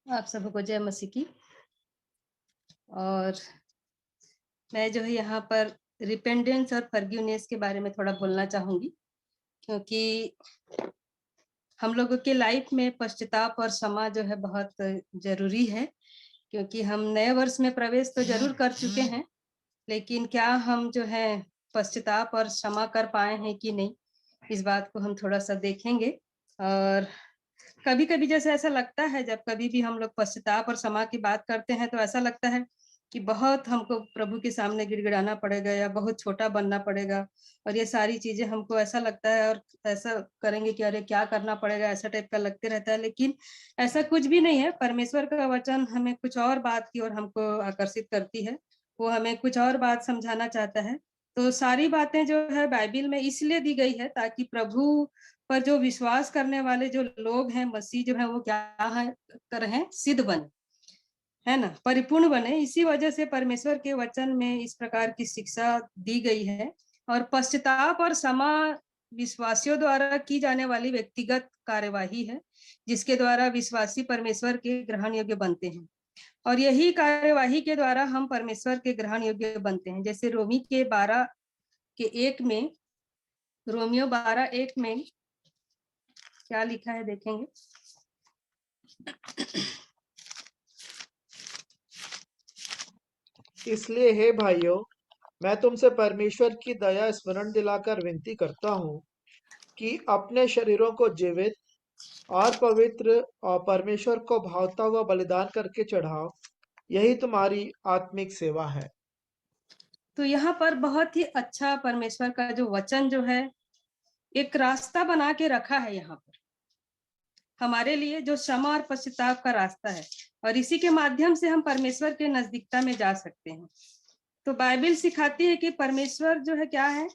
आप सबको जय मसीह की। और मैं जो है यहाँ पर रिपेंडेंस और फॉरगिवनेस के बारे में थोड़ा बोलना चाहूँगी, क्योंकि हम लोगों के लाइफ में पश्चाताप और क्षमा जो है बहुत ज़रूरी है। क्योंकि हम नए वर्ष में प्रवेश तो ज़रूर कर चुके हैं, लेकिन क्या हम जो है पश्चाताप और क्षमा कर पाए हैं कि नहीं, इस बात को हम थोड़ा-सा देखेंगे। और कभी-कभी जैसे ऐसा लगता है, जब कभी भी हम लोग पश्चाताप और क्षमा की बात करते हैं, तो ऐसा लगता है कि बहुत हमको प्रभु के सामने गिड़गिड़ाना पड़ेगा या बहुत छोटा बनना पड़ेगा, और ये सारी चीज़ें हमको ऐसा लगता है और ऐसा करेंगे कि अरे क्या करना पड़ेगा, ऐसा टाइप का लगते रहता है। लेकिन ऐसा कुछ भी नहीं है, परमेश्वर का वचन हमें कुछ और बात की ओर हमको आकर्षित करती है, वो हमें कुछ और बात समझाना चाहता है। तो सारी बातें जो है बाइबिल में इसलिए दी गई है ताकि प्रभु पर जो विश्वास करने वाले जो लोग हैं, मसीह जो है वो क्या है रहें, सिद्ध बने, है ना? परिपूर्ण बने। इसी वजह से परमेश्वर के वचन में इस प्रकार की शिक्षा दी गई है। और पश्चाताप और क्षमा विश्वासियों द्वारा की जाने वाली व्यक्तिगत कार्यवाही है, जिसके द्वारा विश्वासी परमेश्वर के ग्रहण योग्य बनते हैं। और यही कार्यवाही के द्वारा हम परमेश्वर के ग्रहण योग्य बनते हैं। जैसे रोमी के 12 के 1 में, रोमियो 12:1 में क्या लिखा है देखेंगे। इसलिए हे भाइयों, मैं तुमसे परमेश्वर की दया स्मरण दिलाकर विनती करता हूँ कि अपने शरीरों को जीवित और पवित्र और परमेश्वर को भावता हुआ बलिदान करके चढ़ाओ। यही तुम्हारी आत्मिक सेवा है। तो यहाँ पर बहुत ही अच्छा परमेश्वर का जो वचन जो है, एक रास्ता बना के रखा है यहाँ पर हमारे लिए, जो क्षमा और पश्चाताप का रास्ता है। और इसी के माध्यम से हम परमेश्वर के नजदीकता में जा सकते हैं। तो बाइबिल सिखाती है कि परमेश्वर जो है क्या है,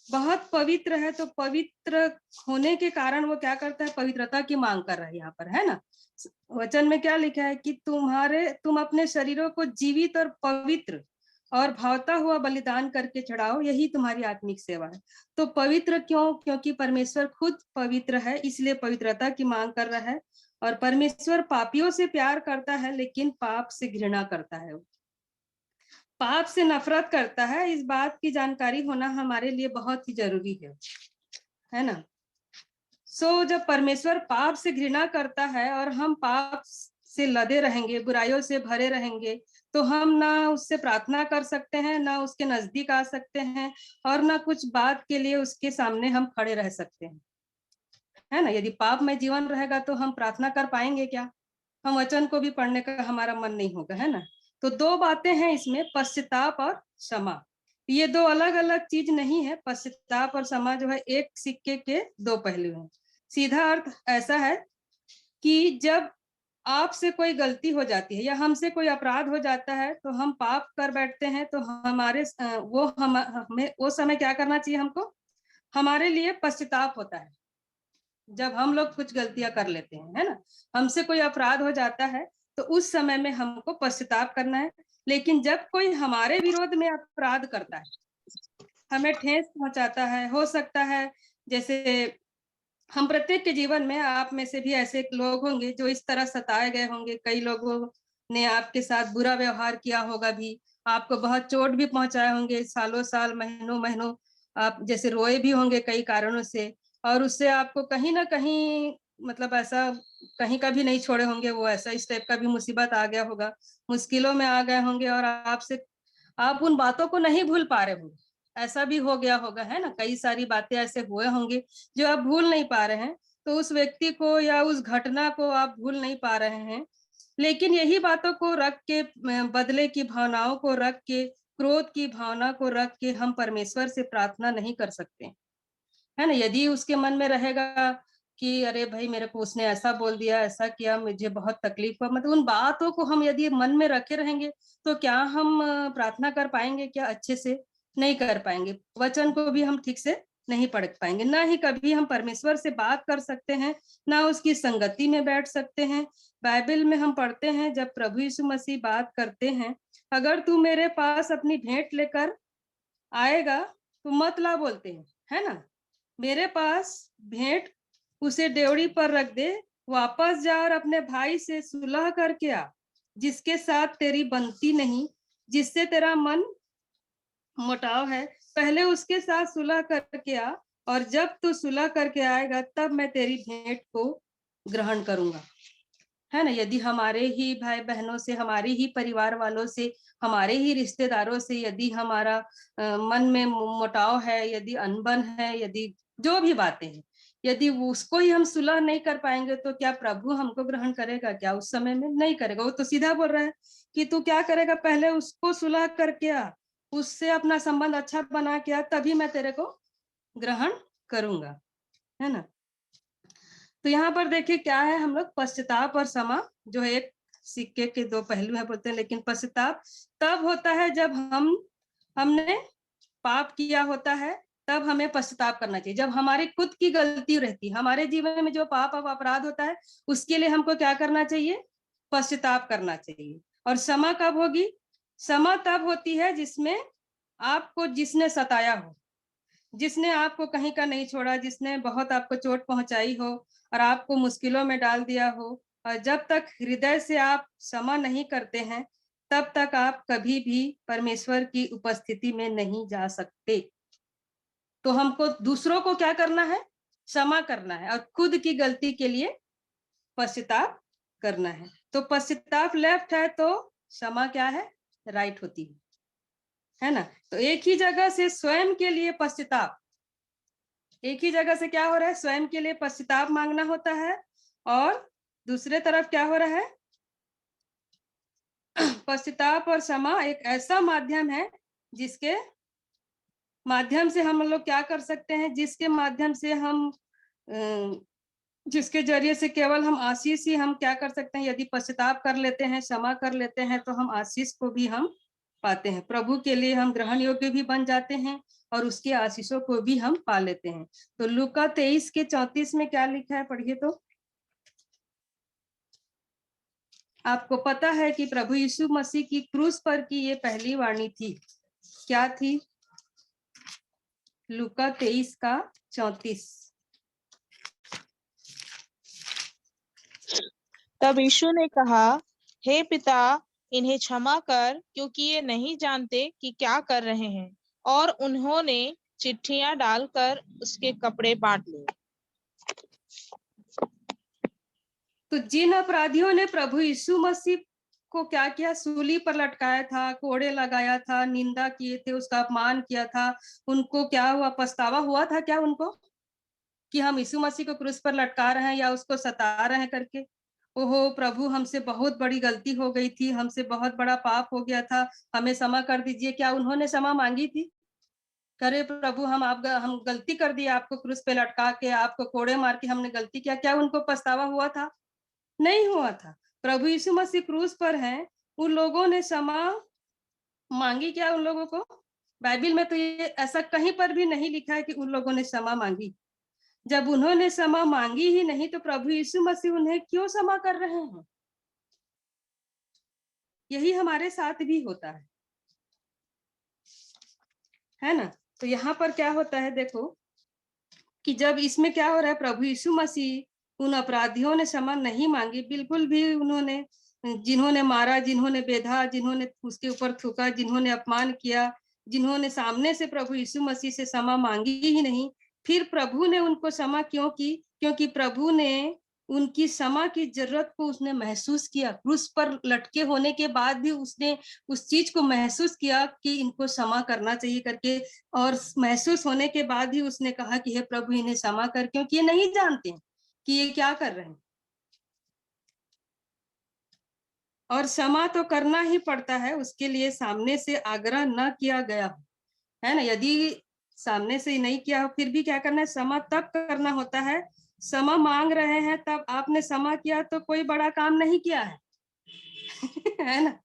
बहुत पवित्र है। तो पवित्र होने के कारण वो क्या करता है, पवित्रता की मांग कर रहा है यहाँ पर, है ना? वचन में क्या लिखा है कि तुम अपने शरीरों को जीवित और पवित्र और भावता हुआ बलिदान करके चढ़ाओ, यही तुम्हारी आत्मिक सेवा है। तो पवित्र क्यों? क्योंकि परमेश्वर खुद पवित्र है, इसलिए पवित्रता की मांग कर रहा है। और परमेश्वर पापियों से प्यार करता है, लेकिन पाप से घृणा करता है, पाप से नफरत करता है। इस बात की जानकारी होना हमारे लिए बहुत ही जरूरी है ना? जब परमेश्वर पाप से घृणा करता है और हम पाप से लदे रहेंगे, बुराइयों से भरे रहेंगे, तो हम ना उससे प्रार्थना कर सकते हैं, ना उसके नजदीक आ सकते हैं, और ना कुछ बात के लिए उसके सामने हम खड़े रह सकते हैं, है ना? यदि पाप में जीवन रहेगा तो हम प्रार्थना कर पाएंगे क्या? हम वचन को भी पढ़ने का हमारा मन नहीं होगा, है ना? तो दो बातें हैं इसमें, पश्चाताप और क्षमा। ये दो अलग अलग चीज नहीं है। पश्चाताप और क्षमा जो है एक सिक्के के दो पहलू हैं। सीधा अर्थ ऐसा है कि जब आपसे कोई गलती हो जाती है या हमसे कोई अपराध हो जाता है, तो हम पाप कर बैठते हैं, तो हमें वो समय क्या करना चाहिए हमको? हमारे लिए पश्चाताप होता है जब हम लोग कुछ गलतियां कर लेते हैं, है ना? हमसे कोई अपराध हो जाता है, तो उस समय में हमको पश्चाताप करना है। लेकिन जब कोई हमारे विरोध में अपराध करता है, हमें ठेस पहुंचाता है, हो सकता है जैसे हम प्रत्येक के जीवन में, आप में से भी ऐसे लोग होंगे जो इस तरह सताए गए होंगे, कई लोगों ने आपके साथ बुरा व्यवहार किया होगा भी, आपको बहुत चोट भी पहुंचाए होंगे, सालों साल, महीनों महीनों आप जैसे रोए भी होंगे कई कारणों से, और उससे आपको कहीं ना कहीं, मतलब ऐसा कहीं का भी नहीं छोड़े होंगे वो, ऐसा इस टाइप का भी मुसीबत आ गया होगा, मुश्किलों में आ गए होंगे, और आपसे आप उन बातों को नहीं भूल पा रहे होंगे। ऐसा भी हो गया होगा, है ना? कई सारी बातें ऐसे हुए होंगे जो आप भूल नहीं पा रहे हैं। तो उस व्यक्ति को या उस घटना को आप भूल नहीं पा रहे हैं। लेकिन यही बातों को रख के, बदले की भावनाओं को रख के, क्रोध की भावना को रख के हम परमेश्वर से प्रार्थना नहीं कर सकते, है ना? यदि उसके मन में रहेगा कि अरे भाई, मेरे को उसने ऐसा बोल दिया, ऐसा किया, मुझे बहुत तकलीफ हुआ, मतलब उन बातों को हम यदि मन में रखे रहेंगे, तो क्या हम प्रार्थना कर पाएंगे क्या अच्छे से? नहीं कर पाएंगे। वचन को भी हम ठीक से नहीं पढ़ पाएंगे, ना ही कभी हम परमेश्वर से बात कर सकते हैं, ना उसकी संगति में बैठ सकते हैं। बाइबल में हम पढ़ते हैं, जब प्रभु यीशु मसीह बात करते हैं, अगर तू मेरे पास अपनी भेंट लेकर आएगा तो मत ला बोलते हैं, है ना? मेरे पास भेंट, उसे डेवड़ी पर रख दे, वापस जा और अपने भाई से सुलह करके आ, जिसके साथ तेरी बनती नहीं, जिससे तेरा मन मुटाव है, पहले उसके साथ सुलह करके आ, और जब तू सुलह करके आएगा तब मैं तेरी भेंट को ग्रहण करूंगा। है ना, यदि हमारे ही भाई बहनों से, हमारे ही परिवार वालों से, हमारे ही रिश्तेदारों से यदि हमारा मन में मुटाव है, यदि अनबन है, यदि जो भी बातें हैं, यदि उसको ही हम सुलह नहीं कर पाएंगे तो क्या प्रभु हमको ग्रहण करेगा? क्या उस समय में नहीं करेगा। वो तो सीधा बोल रहा है कि तू क्या करेगा, पहले उसको सुलह करके आ, उससे अपना संबंध अच्छा बना के आ, तभी मैं तेरे को ग्रहण करूंगा। है ना। तो यहाँ पर देखिए क्या है, हम लोग पश्चाताप और क्षमा जो है एक सिक्के के दो पहलू है बोलते हैं। लेकिन पश्चाताप तब होता है जब हमने पाप किया होता है, तब हमें पश्चाताप करना चाहिए। जब हमारी खुद की गलती रहती है, हमारे जीवन में जो पाप और अपराध होता है, उसके लिए हमको क्या करना चाहिए? पश्चाताप करना चाहिए। और क्षमा कब होगी? क्षमा तब होती है जिसमें आपको जिसने सताया हो, जिसने आपको कहीं का नहीं छोड़ा, जिसने बहुत आपको चोट पहुंचाई हो और आपको मुश्किलों में डाल दिया हो, और जब तक हृदय से आप क्षमा नहीं करते हैं, तब तक आप कभी भी परमेश्वर की उपस्थिति में नहीं जा सकते। तो हमको दूसरों को क्या करना है? क्षमा करना है, और खुद की गलती के लिए पश्चाताप करना है। तो पश्चाताप लेफ्ट है, तो क्षमा क्या है? राइट होती है ना। तो एक ही जगह से स्वयं के लिए पश्चाताप, एक ही जगह से क्या हो रहा है? स्वयं के लिए पश्चाताप मांगना होता है, और दूसरे तरफ क्या हो रहा है? पश्चाताप और क्षमा एक ऐसा माध्यम है जिसके माध्यम से हम लोग क्या कर सकते हैं, जिसके माध्यम से हम जिसके जरिए से केवल हम आशीष ही हम क्या कर सकते हैं, यदि पश्चाताप कर लेते हैं, क्षमा कर लेते हैं, तो हम आशीष को भी हम पाते हैं, प्रभु के लिए हम ग्रहण योग्य भी बन जाते हैं, और उसके आशीषों को भी हम पा लेते हैं। तो लूका 23 के 34 में क्या लिखा है, पढ़िए तो। आपको पता है कि प्रभु यीशु मसीह की क्रूस पर की ये पहली वाणी थी, क्या थी? लूका 23 का 34। तब यीशु ने कहा, हे पिता, इन्हें क्षमा कर, क्योंकि ये नहीं जानते कि क्या कर रहे हैं। और उन्होंने चिट्ठियां डालकर उसके कपड़े बांट लिए। तो जिन अपराधियों ने प्रभु यीशु मसीह को क्या किया? सूली पर लटकाया था, कोड़े लगाया था, निंदा किए थे, उसका अपमान किया था, उनको क्या हुआ? पछतावा हुआ था क्या उनको कि हम यीशु मसीह को क्रूस पर लटका रहे हैं या उसको सता रहे हैं करके? ओहो प्रभु, हमसे बहुत बड़ी गलती हो गई थी, हमसे बहुत बड़ा पाप हो गया था, हमें क्षमा कर दीजिए। क्या उन्होंने क्षमा मांगी थी? करे प्रभु, हम गलती कर दी, आपको क्रूस पे लटका के, आपको कोड़े मार के हमने गलती किया। क्या उनको पछतावा हुआ था? नहीं हुआ था। प्रभु यीशु मसीह क्रूस पर हैं, उन लोगों ने क्षमा मांगी क्या उन लोगों को? बाइबल में तो ये ऐसा कहीं पर भी नहीं लिखा है कि उन लोगों ने क्षमा मांगी। जब उन्होंने क्षमा मांगी ही नहीं, तो प्रभु यीशु मसीह उन्हें क्यों क्षमा कर रहे हैं? यही हमारे साथ भी होता है ना। तो यहाँ पर क्या होता है, देखो कि जब इसमें क्या हो रहा है, प्रभु यीशु मसीह उन अपराधियों ने क्षमा नहीं मांगी बिल्कुल भी। उन्होंने, जिन्होंने मारा, जिन्होंने बेधा, जिन्होंने उसके ऊपर थूका, जिन्होंने अपमान किया, जिन्होंने सामने से प्रभु यीशु मसीह से क्षमा मांगी ही नहीं, फिर प्रभु ने उनको क्षमा क्यों की? क्योंकि प्रभु ने उनकी क्षमा की जरूरत को उसने महसूस किया। क्रूस पर लटके होने के बाद भी उसने उस चीज को महसूस किया कि इनको क्षमा करना चाहिए करके, और महसूस होने के बाद ही उसने कहा कि हे प्रभु, इन्हें क्षमा कर, क्योंकि ये नहीं जानते कि ये क्या कर रहे हैं। और क्षमा तो करना ही पड़ता है, उसके लिए सामने से आग्रह न किया गया हो, है ना। यदि सामने से नहीं किया हो, फिर भी क्या करना है? क्षमा तब करना होता है। क्षमा मांग रहे हैं, तब आपने क्षमा किया तो कोई बड़ा काम नहीं किया है है ना।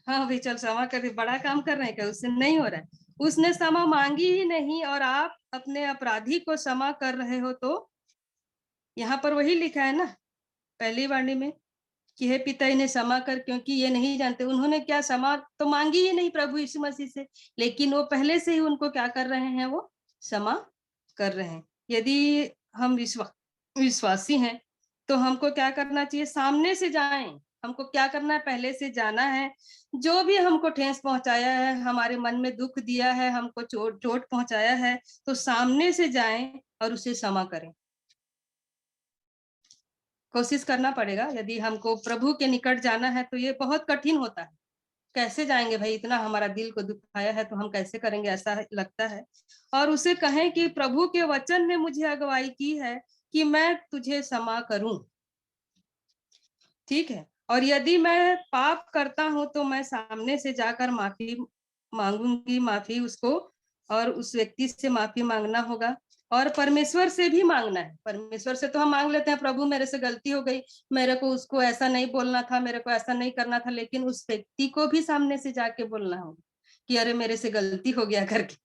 हाँ भाई चल क्षमा कर, बड़ा काम कर रहे हैं क्या? उससे नहीं हो रहा है। उसने क्षमा मांगी ही नहीं, और आप अपने अपराधी को क्षमा कर रहे हो। तो यहाँ पर वही लिखा है ना पहली वाणी में कि हे पिता, इन्हें क्षमा कर, क्योंकि ये नहीं जानते। उन्होंने क्या क्षमा तो मांगी ही नहीं प्रभु यीशु मसीह से, लेकिन वो पहले से ही उनको क्या कर रहे हैं? वो क्षमा कर रहे हैं। यदि हम विश्वासी हैं, तो हमको क्या करना चाहिए? सामने से जाएं। हमको क्या करना है? पहले से जाना है। जो भी हमको ठेस पहुंचाया है, हमारे मन में दुख दिया है, हमको चोट चोट पहुंचाया है, तो सामने से जाएं और उसे क्षमा करें। कोशिश करना पड़ेगा। यदि हमको प्रभु के निकट जाना है तो ये बहुत कठिन होता है। कैसे जाएंगे भाई? इतना हमारा दिल को दुखाया है तो हम कैसे करेंगे? ऐसा लगता है। और उसे कहें कि प्रभु के वचन ने मुझे अगुवाई की है कि मैं तुझे क्षमा करूं। ठीक है। और यदि मैं पाप करता हूं तो मैं सामने से जाकर माफी मांगूंगी, माफी उसको, और उस व्यक्ति से माफी मांगना होगा। और परमेश्वर से भी मांगना है। परमेश्वर से तो हम मांग लेते हैं, प्रभु मेरे से गलती हो गई, मेरे को उसको ऐसा नहीं बोलना था, मेरे को ऐसा नहीं करना था, लेकिन उस व्यक्ति को भी सामने से जाके बोलना होगा कि अरे मेरे से गलती हो गया करके।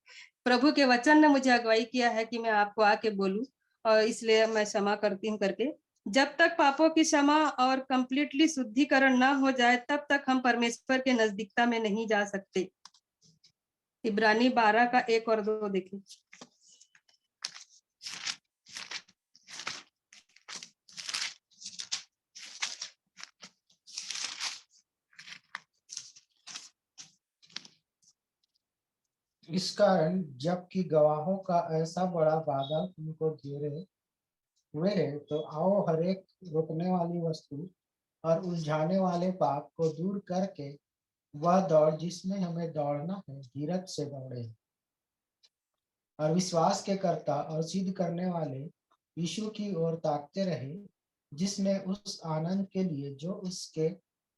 प्रभु के वचन ने मुझे अगुवाई किया है कि मैं आपको आके बोलूं, और इसलिए मैं क्षमा करती हूँ करके। जब तक पापों की क्षमा और कंप्लीटली शुद्धिकरण ना हो जाए, तब तक हम परमेश्वर के नजदीकता में नहीं जा सकते। इब्रानी 12 का 1 और 2 देखें। इस कारण जबकि गवाहों का ऐसा बड़ा बादल उनको घेरे हुए है, तो आओ हर एक रोकने वाली वस्तु और उलझाने वाले पाप को दूर करके वह दौड़ जिसमें हमें दौड़ना है, धीरज से दौड़े और विश्वास के कर्ता और सिद्ध करने वाले यीशु की ओर ताकते रहे, जिसने उस आनंद के लिए जो उसके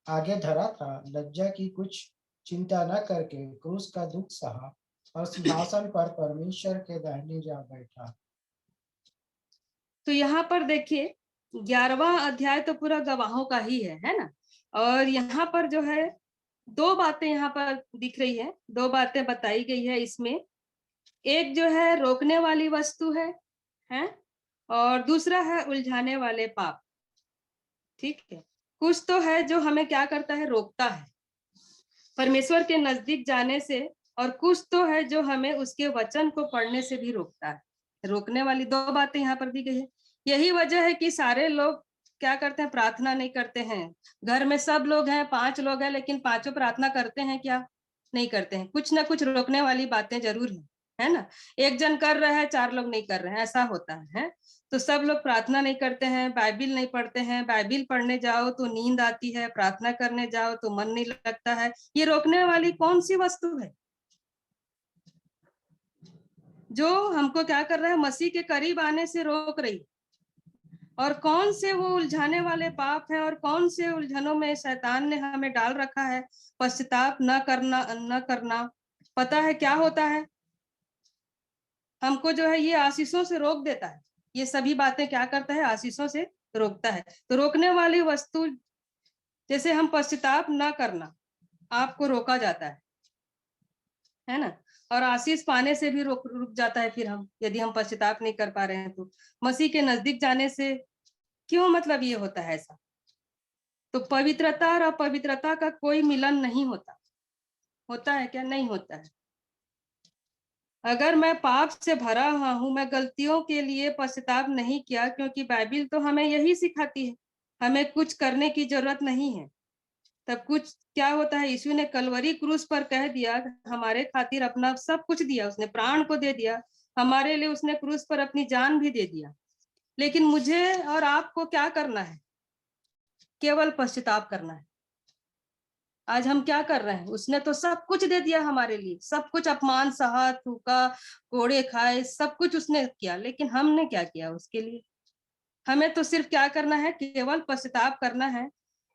आगे धरा था, लज्जा की कुछ चिंता न करके क्रूस का दुख सहा और सिंहासन पर परमेश्वर के दाहिने जा बैठा। तो यहाँ पर देखिए 11वां अध्याय तो पूरा गवाहों का ही है ना। और यहाँ पर जो है 2 बातें यहाँ पर दिख रही है, 2 बातें बताई गई है इसमें। एक जो है रोकने वाली वस्तु है, और दूसरा है उलझाने वाले पाप। ठीक है। कुछ तो है जो हमें क्या करता है? रोकता है परमेश्वर के नजदीक जाने से, और कुछ तो है जो हमें उसके वचन को पढ़ने से भी रोकता है। रोकने वाली 2 बातें यहाँ पर दी गई है। यही वजह है कि सारे लोग क्या करते हैं? प्रार्थना नहीं करते हैं। घर में सब लोग हैं, 5 लोग हैं, लेकिन पांचों प्रार्थना करते हैं क्या? नहीं करते हैं। कुछ ना कुछ रोकने वाली बातें जरूर है ना। एक जन कर रहा है, 4 लोग नहीं कर रहे हैं, ऐसा होता है। तो सब लोग प्रार्थना नहीं करते हैं, बाइबिल नहीं पढ़ते हैं। बाइबिल पढ़ने जाओ तो नींद आती है, प्रार्थना करने जाओ तो मन नहीं लगता है। ये रोकने वाली कौन सी वस्तु है जो हमको क्या कर रहा है? मसीह के करीब आने से रोक रही। और कौन से वो उलझाने वाले पाप है, और कौन से उलझनों में शैतान ने हमें डाल रखा है? पश्चाताप न करना। पता है क्या होता है? हमको जो है ये आशीषों से रोक देता है। ये सभी बातें क्या करता है? आशीषों से रोकता है। तो रोकने वाली वस्तु, जैसे हम पश्चाताप न करना, आपको रोका जाता है ना। और आशीष पाने से भी रुक जाता है फिर हम, यदि हम पश्चाताप नहीं कर पा रहे हैं तो। मसीह के नजदीक जाने से क्यों, मतलब ये होता है ऐसा? तो पवित्रता और अपवित्रता का कोई मिलन नहीं होता। होता है क्या? नहीं होता है। अगर मैं पाप से भरा हुआ हूं, मैं गलतियों के लिए पश्चाताप नहीं किया, क्योंकि बाइबिल तो हमें यही सिखाती है, हमें कुछ करने की जरूरत नहीं है। तब कुछ क्या होता है? यीशु ने कलवरी क्रूस पर कह दिया, हमारे खातिर अपना सब कुछ दिया, उसने प्राण को दे दिया हमारे लिए, उसने क्रूस पर अपनी जान भी दे दिया। लेकिन मुझे और आपको क्या करना है? केवल पश्चाताप करना है। आज हम क्या कर रहे हैं? उसने तो सब कुछ दे दिया हमारे लिए, सब कुछ, अपमान सहा, थूका, कोड़े खाए, सब कुछ उसने किया, लेकिन हमने क्या किया उसके लिए? हमें तो सिर्फ क्या करना है? केवल पश्चाताप करना है।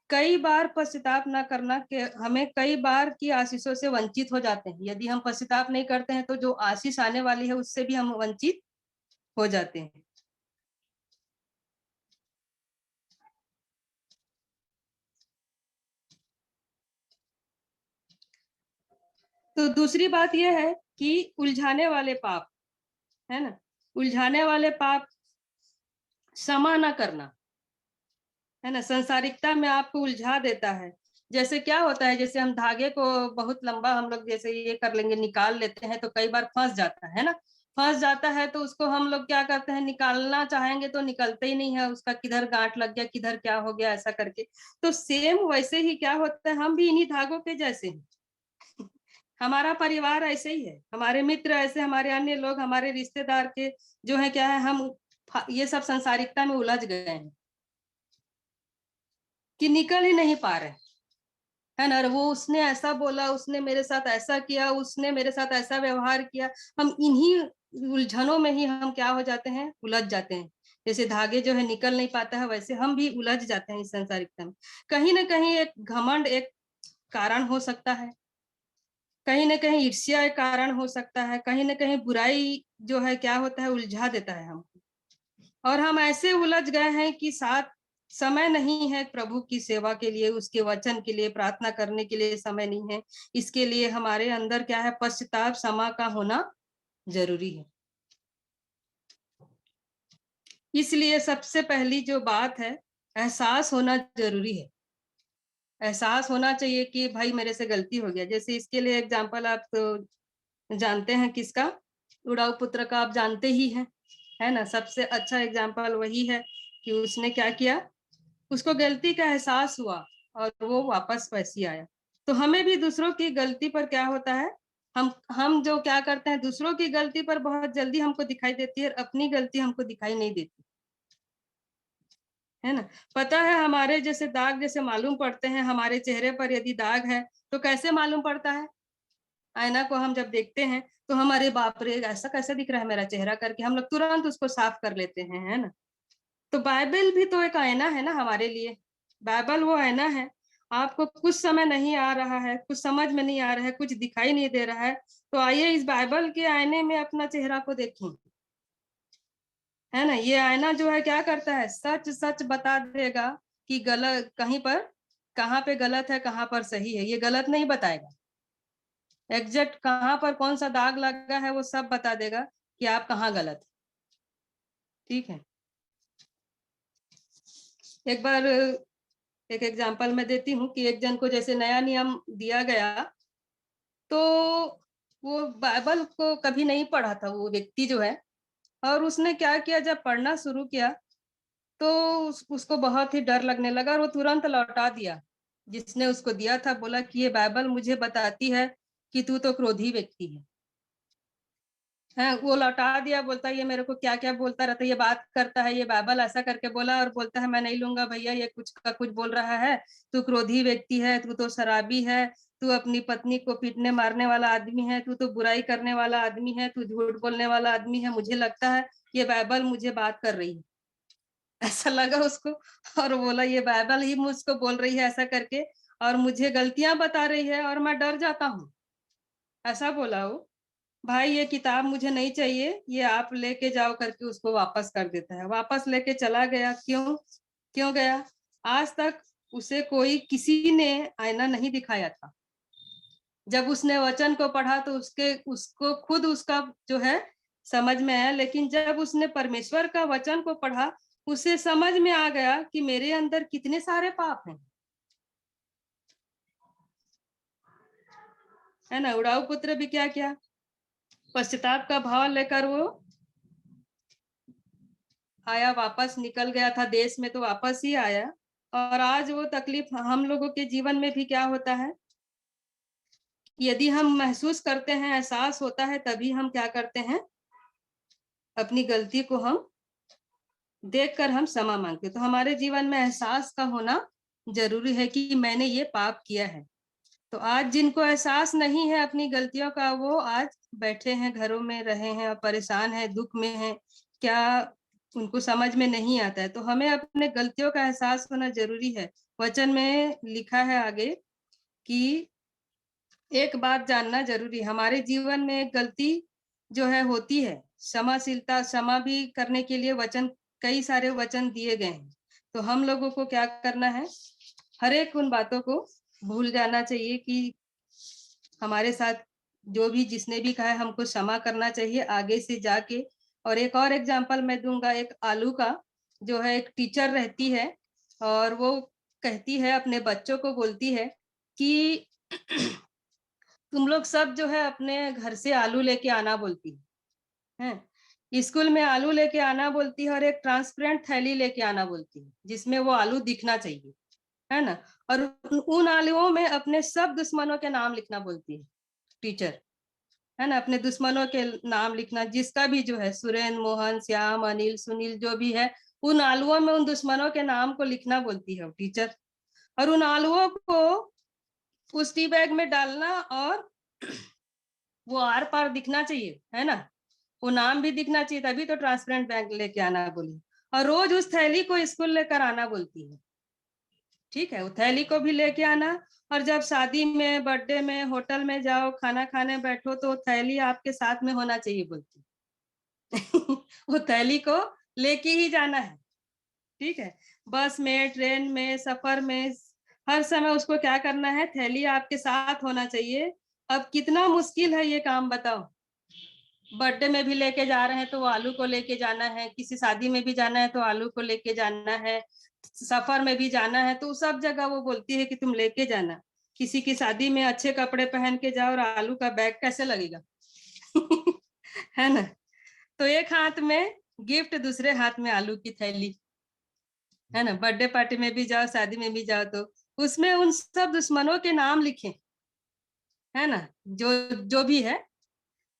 कई बार पश्चाताप न करना के हमें कई बार की आशीषों से वंचित हो जाते हैं। यदि हम पश्चाताप नहीं करते हैं तो जो आशीष आने वाली है उससे भी हम वंचित हो जाते हैं। तो दूसरी बात यह है कि उलझाने वाले पाप, है ना, उलझाने वाले पाप, क्षमा न करना, है ना, संसारिकता में आपको उलझा देता है। जैसे क्या होता है? जैसे हम धागे को बहुत लंबा हम लोग जैसे ये कर लेंगे, निकाल लेते हैं, तो कई बार फंस जाता है ना। फंस जाता है तो उसको हम लोग क्या करते हैं, निकालना चाहेंगे तो निकलते ही नहीं है, उसका किधर गांठ लग गया, किधर क्या हो गया, ऐसा करके। तो सेम वैसे ही क्या होता है, हम भी इन्हीं धागों के जैसे हैं। हमारा परिवार ऐसे ही है, हमारे मित्र ऐसे, हमारे अन्य लोग, हमारे रिश्तेदार के जो है क्या है, हम ये सब संसारिकता में उलझ गए हैं कि निकल ही नहीं पा रहे, है ना। वो उसने ऐसा बोला, उसने मेरे साथ ऐसा किया, उसने मेरे साथ ऐसा व्यवहार किया, हम इन्हीं उलझनों में ही हम क्या हो जाते हैं, उलझ जाते हैं। जैसे धागे जो है निकल नहीं पाता है, वैसे हम भी उलझ जाते हैं इस संसारिकता में। कहीं ना कहीं एक घमंड एक कारण हो सकता है, कहीं ना कहीं ईर्ष्या एक कारण हो सकता है, कहीं ना कहीं बुराई जो है क्या होता है, उलझा देता है हमको। और हम ऐसे उलझ गए हैं कि साथ समय नहीं है प्रभु की सेवा के लिए, उसके वचन के लिए, प्रार्थना करने के लिए समय नहीं है। इसके लिए हमारे अंदर क्या है, पश्चाताप क्षमा का होना जरूरी है। इसलिए सबसे पहली जो बात है, एहसास होना जरूरी है। एहसास होना चाहिए कि भाई मेरे से गलती हो गया। जैसे इसके लिए एग्जाम्पल आप तो जानते हैं किसका, उड़ाऊ पुत्र का आप जानते ही हैं, है ना। सबसे अच्छा एग्जाम्पल वही है कि उसने क्या किया, उसको गलती का एहसास हुआ और वो वापस वैसी आया। तो हमें भी दूसरों की गलती पर क्या होता है, हम जो क्या करते हैं, दूसरों की गलती पर बहुत जल्दी हमको दिखाई देती है, अपनी गलती हमको दिखाई नहीं देती, है ना। पता है, हमारे जैसे दाग जैसे मालूम पड़ते हैं, हमारे चेहरे पर यदि दाग है तो कैसे मालूम पड़ता है, आईना को हम जब देखते हैं तो हमारे बाप रे ऐसा कैसे दिख रहा है मेरा चेहरा करके हम लोग तुरंत उसको साफ कर लेते हैं, है ना। तो बाइबल भी तो एक आईना है ना हमारे लिए। बाइबल वो आईना है। आपको कुछ समय नहीं आ रहा है, कुछ समझ में नहीं आ रहा है, कुछ दिखाई नहीं दे रहा है, तो आइए इस बाइबल के आईने में अपना चेहरा को देखें, है ना। ये आईना जो है क्या करता है, सच सच बता देगा कि गलत कहीं पर, कहाँ पे गलत है, कहाँ पर सही है। ये गलत नहीं बताएगा, एग्जैक्ट कहाँ पर कौन सा दाग लगा है वो सब बता देगा कि आप कहाँ गलत है। ठीक है, एक बार एक एग्जांपल मैं देती हूँ कि एक जन को जैसे नया नियम दिया गया, तो वो बाइबल को कभी नहीं पढ़ा था वो व्यक्ति जो है, और उसने क्या किया, जब पढ़ना शुरू किया तो उसको बहुत ही डर लगने लगा और वो तुरंत लौटा दिया। जिसने उसको दिया था बोला कि ये बाइबल मुझे बताती है कि तू तो क्रोधी व्यक्ति है। वो लौटा दिया, बोलता है ये मेरे को क्या क्या बोलता रहता है, ये बात करता है, ये बाइबल ऐसा करके बोला, और बोलता है मैं नहीं लूंगा भैया, ये कुछ का कुछ बोल रहा है, तू क्रोधी व्यक्ति है, तू तो शराबी है, तू अपनी पत्नी को पीटने मारने वाला आदमी है, तू तो बुराई करने वाला आदमी है, तू झूठ बोलने वाला आदमी है। मुझे लगता है ये बाइबल मुझे बात कर रही है, ऐसा लगा उसको। और बोला ये बाइबल ही मुझको बोल रही है ऐसा करके, और मुझे गलतियां बता रही है और मैं डर जाता हूँ, ऐसा बोला वो। भाई ये किताब मुझे नहीं चाहिए, ये आप लेके जाओ करके उसको वापस कर देता है। वापस लेके चला गया। क्यों क्यों गया, आज तक उसे कोई किसी ने आईना नहीं दिखाया था। जब उसने वचन को पढ़ा तो उसको खुद उसका जो है समझ में आया, लेकिन जब उसने परमेश्वर का वचन को पढ़ा उसे समझ में आ गया कि मेरे अंदर कितने सारे पाप हैं, है ना। उड़ाऊ पुत्र भी क्या किया, पश्चाताप का भाव लेकर वो आया, वापस निकल गया था देश में तो वापस ही आया। और आज वो तकलीफ हम लोगों के जीवन में भी क्या होता है, यदि हम महसूस करते हैं, एहसास होता है, तभी हम क्या करते हैं, अपनी गलती को हम देखकर हम क्षमा मांगते। तो हमारे जीवन में एहसास का होना जरूरी है कि मैंने ये पाप किया है। तो आज जिनको एहसास नहीं है अपनी गलतियों का, वो आज बैठे हैं, घरों में रहे हैं और परेशान है, दुख में है, क्या उनको समझ में नहीं आता है। तो हमें अपने गलतियों का एहसास होना जरूरी है। वचन में लिखा है आगे कि एक बात जानना जरूरी, हमारे जीवन में एक गलती जो है होती है, क्षमाशीलता, क्षमा भी करने के लिए वचन, कई सारे वचन दिए गए हैं। तो हम लोगों को क्या करना है, हर एक उन बातों को भूल जाना चाहिए कि हमारे साथ जो भी जिसने भी कहा है हमको क्षमा करना चाहिए आगे से जाके। और एक और एग्जांपल मैं दूंगा, एक आलू का, जो है एक टीचर रहती है और वो कहती है अपने बच्चों को, बोलती है कि तुम लोग सब जो है अपने घर से आलू लेके आना, बोलती है। है। स्कूल में आलू लेके आना बोलती है और एक ट्रांसपेरेंट थैली लेके आना बोलती है जिसमें वो आलू दिखना चाहिए, है ना। और उन आलूओं में अपने सब दुश्मनों के नाम लिखना बोलती है टीचर, है ना। अपने दुश्मनों के नाम लिखना, जिसका भी जो है सुरेन, मोहन, श्याम, अनिल, सुनील जो भी है, उन आलुओं में उन दुश्मनों के नाम को लिखना बोलती है टीचर। और उन आलुओं को उस टी बैग में डालना और वो आर पार दिखना चाहिए, है ना। वो नाम भी दिखना चाहिए, तभी तो ट्रांसपेरेंट बैग लेके आना बोली। और रोज उस थैली को स्कूल लेकर आना बोलती है, ठीक है। वो थैली को भी लेके आना। और जब शादी में, बर्थडे में, होटल में जाओ, खाना खाने बैठो तो थैली आपके साथ में होना चाहिए बोलती वो थैली को लेके ही जाना है, ठीक है। बस में, ट्रेन में, सफर में, हर समय उसको क्या करना है, थैली आपके साथ होना चाहिए। अब कितना मुश्किल है ये काम बताओ। बर्थडे में भी लेके जा रहे हैं तो वो आलू को लेके जाना है, किसी शादी में भी जाना है तो आलू को लेके जाना है, सफर में भी जाना है तो सब जगह वो बोलती है कि तुम लेके जाना। किसी की शादी में अच्छे कपड़े पहन के जाओ और आलू का बैग कैसे लगेगा है ना। तो एक हाथ में गिफ्ट, दूसरे हाथ में आलू की थैली, है ना। बर्थडे पार्टी में भी जाओ, शादी में भी जाओ तो उसमें उन सब दुश्मनों के नाम लिखें, है ना। जो जो भी है,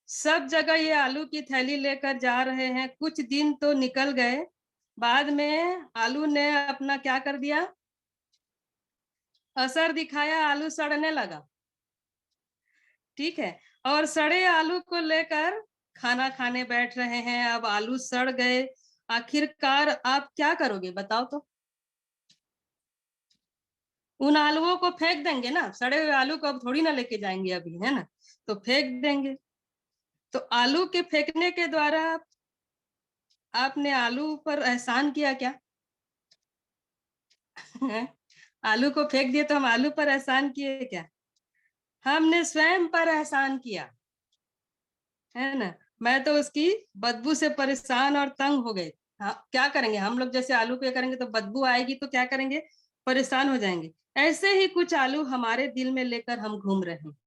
सब जगह ये आलू की थैली लेकर जा रहे हैं। कुछ दिन तो निकल गए, बाद में आलू ने अपना क्या कर दिया, असर दिखाया, आलू सड़ने लगा, ठीक है। और सड़े आलू को लेकर खाना खाने बैठ रहे हैं। अब आलू सड़ गए, आखिरकार आप क्या करोगे बताओ तो। उन आलूओं को फेंक देंगे ना, सड़े हुए आलू को अब थोड़ी ना लेके जाएंगे अभी, है ना, तो फेंक देंगे। तो आलू के फेंकने के द्वारा आपने आलू पर एहसान किया क्या आलू को फेंक दिए तो हम आलू पर एहसान किए क्या? हमने स्वयं पर एहसान किया, है ना। मैं तो उसकी बदबू से परेशान और तंग हो गई। हाँ, क्या करेंगे हम लोग, जैसे आलू पे करेंगे तो बदबू आएगी तो क्या करेंगे, परेशान हो जाएंगे। ऐसे ही कुछ आलू हमारे दिल में लेकर हम घूम रहे हैं,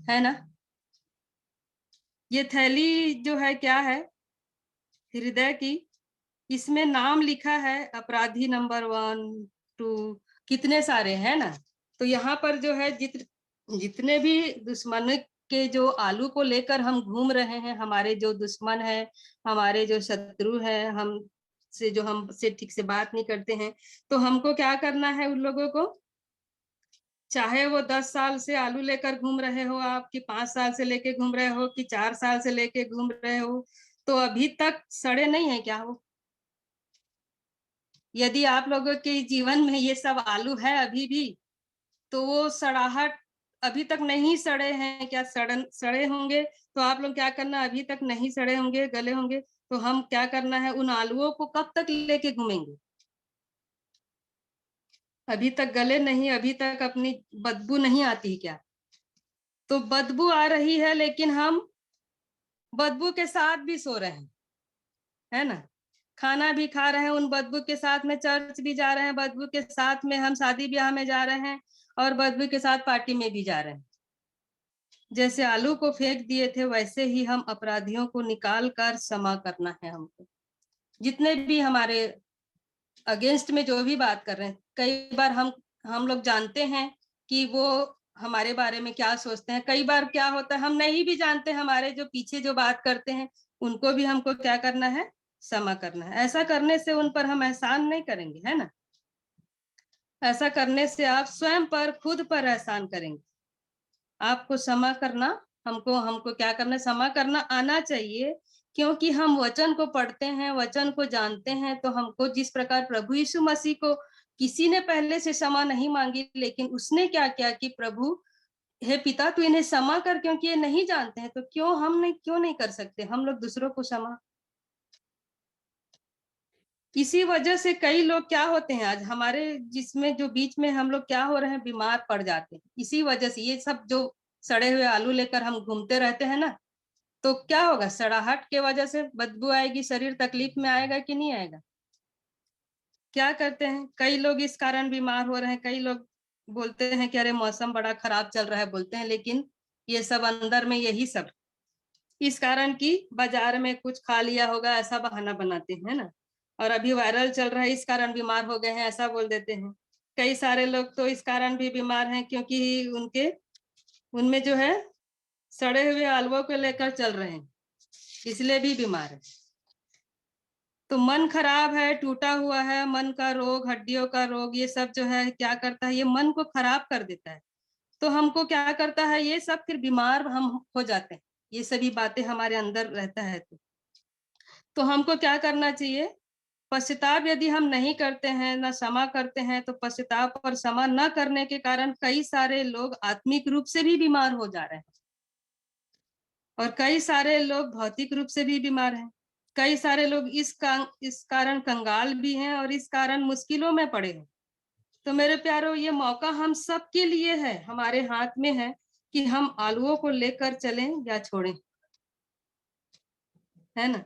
है ना। ये थैली जो है क्या है, हृदय की, इसमें नाम लिखा है अपराधी नंबर 1, 2, कितने सारे है ना। तो यहाँ पर जो है जितने भी दुश्मन के जो आलू को लेकर हम घूम रहे हैं, हमारे जो दुश्मन है, हमारे जो शत्रु है, हम से जो हमसे ठीक से बात नहीं करते हैं, तो हमको क्या करना है उन लोगों को, चाहे वो 10 साल से आलू लेकर घूम रहे हो आप, कि 5 साल से लेके घूम रहे हो, कि 4 साल से लेके घूम रहे हो, तो अभी तक सड़े नहीं है क्या वो? यदि आप लोगों के जीवन में ये सब आलू है अभी भी, तो वो सड़ाहट अभी तक नहीं सड़े हैं क्या? सड़े होंगे तो आप लोग क्या करना, अभी तक नहीं सड़े होंगे, गले होंगे, तो हम क्या करना है, उन आलूओं को कब तक लेके घूमेंगे? अभी तक गले नहीं, अभी तक अपनी बदबू नहीं आती क्या? तो बदबू आ रही है लेकिन हम बदबू के साथ भी सो रहे हैं, है ना। खाना भी खा रहे हैं उन बदबू के साथ में, चर्च भी जा रहे हैं बदबू के साथ में, हम शादी ब्याह में जा रहे हैं और बदबू के साथ पार्टी में भी जा रहे हैं। जैसे आलू को फेंक दिए थे वैसे ही हम अपराधियों को निकाल कर क्षमा करना है हमको। जितने भी हमारे अगेंस्ट में जो भी बात कर रहे हैं, कई बार हम लोग जानते हैं कि वो हमारे बारे में क्या सोचते हैं। कई बार क्या होता है, हम नहीं भी जानते, हमारे जो पीछे जो बात करते हैं उनको भी हमको क्या करना है, क्षमा करना है। ऐसा करने से उन पर हम एहसान नहीं करेंगे, है ना। ऐसा करने से आप स्वयं पर, खुद पर एहसान करेंगे। आपको क्षमा करना, हमको हमको क्या करना, क्षमा करना आना चाहिए। क्योंकि हम वचन को पढ़ते हैं, वचन को जानते हैं, तो हमको जिस प्रकार प्रभु यीशु मसीह को किसी ने पहले से क्षमा नहीं मांगी, लेकिन उसने क्या किया कि प्रभु, हे पिता तू इन्हें क्षमा कर, क्योंकि ये नहीं जानते हैं। तो क्यों नहीं कर सकते हम लोग दूसरों को क्षमा? इसी वजह से कई लोग क्या होते हैं आज हमारे जिसमें जो बीच में हम लोग क्या हो रहे हैं, बीमार पड़ जाते हैं। इसी वजह से ये सब जो सड़े हुए आलू लेकर हम घूमते रहते हैं ना, तो क्या होगा, सड़ाहट के वजह से बदबू आएगी, शरीर तकलीफ में आएगा कि नहीं आएगा? क्या करते हैं कई लोग इस कारण बीमार हो रहे हैं। कई लोग बोलते हैं कि अरे मौसम बड़ा खराब चल रहा है बोलते हैं, लेकिन ये सब अंदर में यही सब इस कारण कि बाजार में कुछ खा लिया होगा, ऐसा बहाना बनाते हैं ना। और अभी वायरल चल रहा है, इस कारण बीमार हो गए हैं, ऐसा बोल देते हैं। कई सारे लोग तो इस कारण भी बीमार हैं क्योंकि उनमें जो है सड़े हुए आलुओं को लेकर चल रहे हैं, इसलिए भी बीमार है। तो मन खराब है, टूटा हुआ है, मन का रोग, हड्डियों का रोग, ये सब जो है क्या करता है, ये मन को खराब कर देता है। तो हमको क्या करता है, ये सब फिर बीमार हम हो जाते हैं, ये सभी बातें हमारे अंदर रहता है। तो हमको क्या करना चाहिए, पश्चाताप यदि हम नहीं करते हैं, ना क्षमा करते हैं, तो पश्चाताप और क्षमा न करने के कारण कई सारे लोग आत्मिक रूप से भी बीमार हो जा रहे हैं, और कई सारे लोग भौतिक रूप से भी बीमार हैं। कई सारे लोग इस कारण कंगाल भी हैं और इस कारण मुश्किलों में पड़े हैं। तो मेरे प्यारों, ये मौका हम सबके लिए है, हमारे हाथ में है कि हम आलुओं को लेकर चलें या छोड़ें, है ना।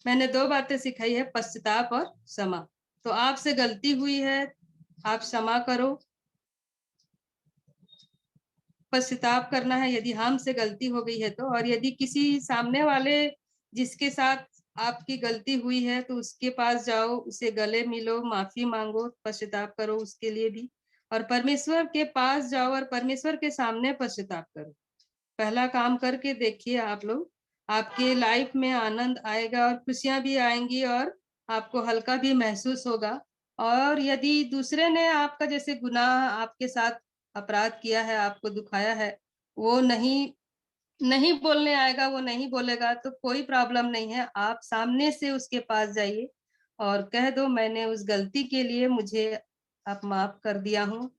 मैंने 2 बातें सिखाई है, पश्चाताप और क्षमा। तो आपसे गलती हुई है, आप क्षमा करो। पश्चाताप करना है यदि हमसे गलती हो गई है तो, और यदि किसी सामने वाले जिसके साथ आपकी गलती हुई है तो उसके पास जाओ, उसे गले मिलो, माफी मांगो, पश्चाताप करो उसके लिए भी। और परमेश्वर के पास जाओ और परमेश्वर के सामने पश्चाताप करो। पहला काम करके देखिए आप लोग, आपके लाइफ में आनंद आएगा और खुशियां भी आएंगी और आपको हल्का भी महसूस होगा। और यदि दूसरे ने आपका जैसे गुनाह आपके साथ अपराध किया है, आपको दुखाया है, वो नहीं बोलने आएगा, वो नहीं बोलेगा तो कोई प्रॉब्लम नहीं है। आप सामने से उसके पास जाइए और कह दो, मैंने उस गलती के लिए मुझे आप माफ कर दिया हूँ,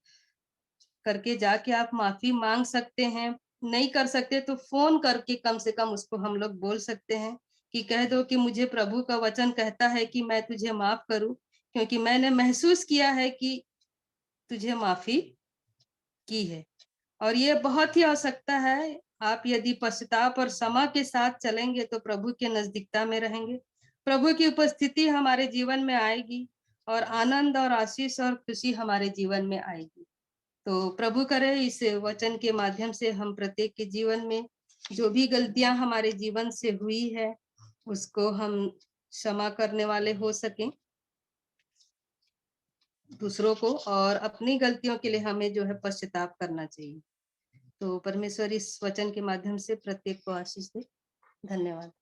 करके जाके आप माफी मांग सकते हैं। नहीं कर सकते तो फोन करके कम से कम उसको हम लोग बोल सकते हैं कि कह दो कि मुझे प्रभु का वचन कहता है कि मैं तुझे माफ करूं, क्योंकि मैंने महसूस किया है कि तुझे माफी की है। और ये बहुत ही आवश्यकता है। आप यदि पश्चाताप और क्षमा के साथ चलेंगे तो प्रभु के नजदीकता में रहेंगे, प्रभु की उपस्थिति हमारे जीवन में आएगी और आनंद और आशीष और खुशी हमारे जीवन में आएगी। तो प्रभु करे इस वचन के माध्यम से हम प्रत्येक के जीवन में जो भी गलतियां हमारे जीवन से हुई है उसको हम क्षमा करने वाले हो सकें दूसरों को, और अपनी गलतियों के लिए हमें जो है पश्चाताप करना चाहिए। तो परमेश्वर इस वचन के माध्यम से प्रत्येक को आशीष दे। धन्यवाद।